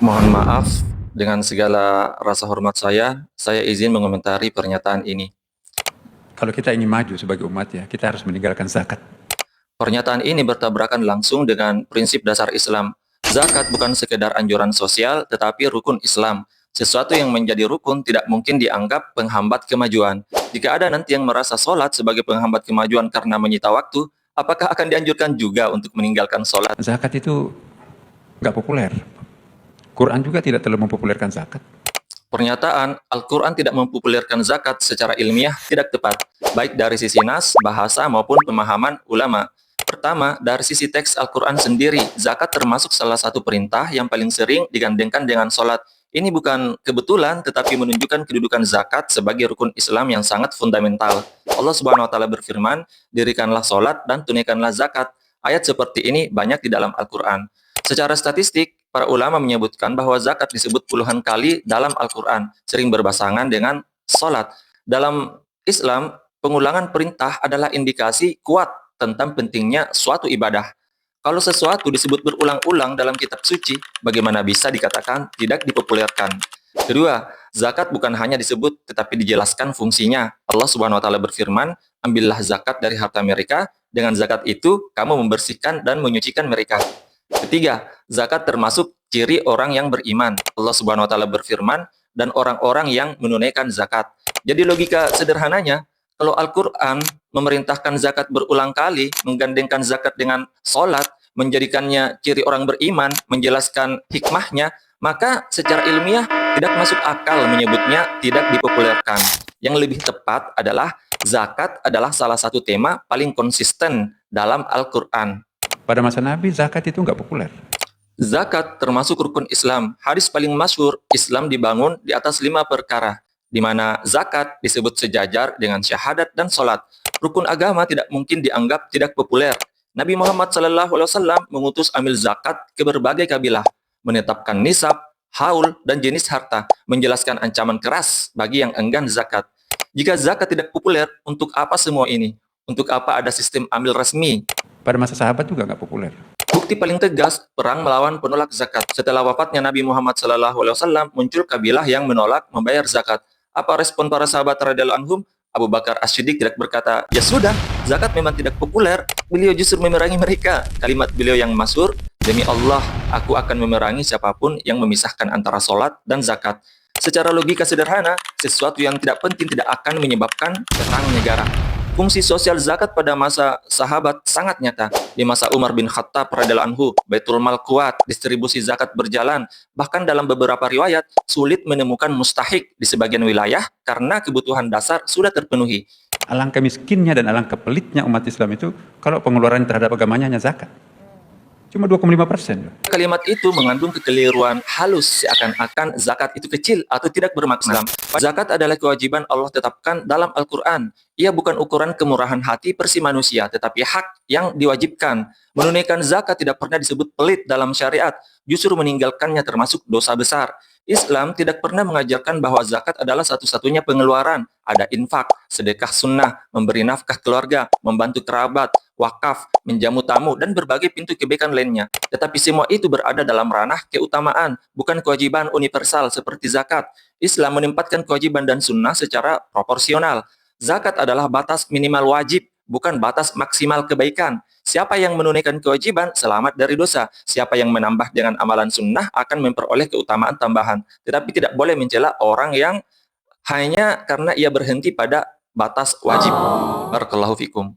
Mohon maaf, dengan segala rasa hormat saya izin mengomentari pernyataan ini. Kalau kita ingin maju sebagai umat ya, kita harus meninggalkan zakat. Pernyataan ini bertabrakan langsung dengan prinsip dasar Islam. Zakat bukan sekedar anjuran sosial, tetapi rukun Islam. Sesuatu yang menjadi rukun tidak mungkin dianggap penghambat kemajuan. Jika ada nanti yang merasa sholat sebagai penghambat kemajuan karena menyita waktu, apakah akan dianjurkan juga untuk meninggalkan sholat? Zakat itu nggak populer. Quran juga tidak terlalu mempopulerkan zakat. Pernyataan Al-Quran tidak mempopulerkan zakat secara ilmiah tidak tepat, baik dari sisi nas, bahasa, maupun pemahaman ulama. Pertama, dari sisi teks Al-Quran sendiri, zakat termasuk salah satu perintah yang paling sering digandengkan dengan sholat. Ini bukan kebetulan, tetapi menunjukkan kedudukan zakat sebagai rukun Islam yang sangat fundamental. Allah Subhanahu wa Ta'ala berfirman, "Dirikanlah sholat dan tunaikanlah zakat." Ayat seperti ini banyak di dalam Al-Quran. Secara statistik, para ulama menyebutkan bahwa zakat disebut puluhan kali dalam Al-Quran, sering berbasangan dengan sholat. Dalam Islam, pengulangan perintah adalah indikasi kuat tentang pentingnya suatu ibadah. Kalau sesuatu disebut berulang-ulang dalam kitab suci, bagaimana bisa dikatakan tidak dipopulerkan? Kedua, zakat bukan hanya disebut tetapi dijelaskan fungsinya. Allah Subhanahu wa Ta'ala berfirman, "Ambillah zakat dari harta mereka, dengan zakat itu kamu membersihkan dan menyucikan mereka." Ketiga, zakat termasuk ciri orang yang beriman. Allah Subhanahu wa Ta'ala berfirman, "Dan orang-orang yang menunaikan zakat." Jadi logika sederhananya, kalau Al-Quran memerintahkan zakat berulang kali, menggandengkan zakat dengan sholat, menjadikannya ciri orang beriman, menjelaskan hikmahnya, maka secara ilmiah tidak masuk akal menyebutnya tidak dipopulerkan. Yang lebih tepat adalah zakat adalah salah satu tema paling konsisten dalam Al-Quran. Pada masa Nabi, zakat itu nggak populer. Zakat termasuk rukun Islam. Hadis paling masyhur, Islam dibangun di atas 5 perkara, di mana zakat disebut sejajar dengan syahadat dan sholat. Rukun agama tidak mungkin dianggap tidak populer. Nabi Muhammad SAW mengutus amil zakat ke berbagai kabilah, menetapkan nisab, haul, dan jenis harta, menjelaskan ancaman keras bagi yang enggan zakat. Jika zakat tidak populer, untuk apa semua ini? Untuk apa ada sistem amil resmi? Pada masa sahabat juga nggak populer. Bukti paling tegas, perang melawan penolak zakat. Setelah wafatnya Nabi Muhammad SAW, muncul kabilah yang menolak membayar zakat. Apa respon para sahabat radhiyallahu anhum? Abu Bakar As-Siddiq tidak berkata, "Ya sudah, zakat memang tidak populer." Beliau justru memerangi mereka. Kalimat beliau yang masyhur, "Demi Allah, aku akan memerangi siapapun yang memisahkan antara sholat dan zakat." Secara logika sederhana, sesuatu yang tidak penting tidak akan menyebabkan perang negara. Fungsi sosial zakat pada masa sahabat sangat nyata. Di masa Umar bin Khattab radhiyallahu anhu, Baitul Mal kuat, distribusi zakat berjalan. Bahkan dalam beberapa riwayat, sulit menemukan mustahik di sebagian wilayah karena kebutuhan dasar sudah terpenuhi. Alangkah miskinnya dan alangkah pelitnya umat Islam itu kalau pengeluaran terhadap agamanya hanya zakat. Cuma 2,5%. Kalimat itu mengandung kekeliruan halus seakan-akan zakat itu kecil atau tidak bermakna. Zakat adalah kewajiban Allah tetapkan dalam Al-Quran. Ia bukan ukuran kemurahan hati persi manusia, tetapi hak yang diwajibkan. Menunaikan zakat tidak pernah disebut pelit dalam syariat, justru meninggalkannya termasuk dosa besar. Islam tidak pernah mengajarkan bahwa zakat adalah satu-satunya pengeluaran. Ada infak, sedekah sunnah, memberi nafkah keluarga, membantu kerabat, wakaf, menjamu tamu, dan berbagai pintu kebaikan lainnya. Tetapi semua itu berada dalam ranah keutamaan, bukan kewajiban universal seperti zakat. Islam menempatkan kewajiban dan sunnah secara proporsional. Zakat adalah batas minimal wajib, bukan batas maksimal kebaikan. Siapa yang menunaikan kewajiban, selamat dari dosa. Siapa yang menambah dengan amalan sunnah akan memperoleh keutamaan tambahan. Tetapi tidak boleh mencela orang yang hanya karena ia berhenti pada batas wajib. Barakallahu fikum.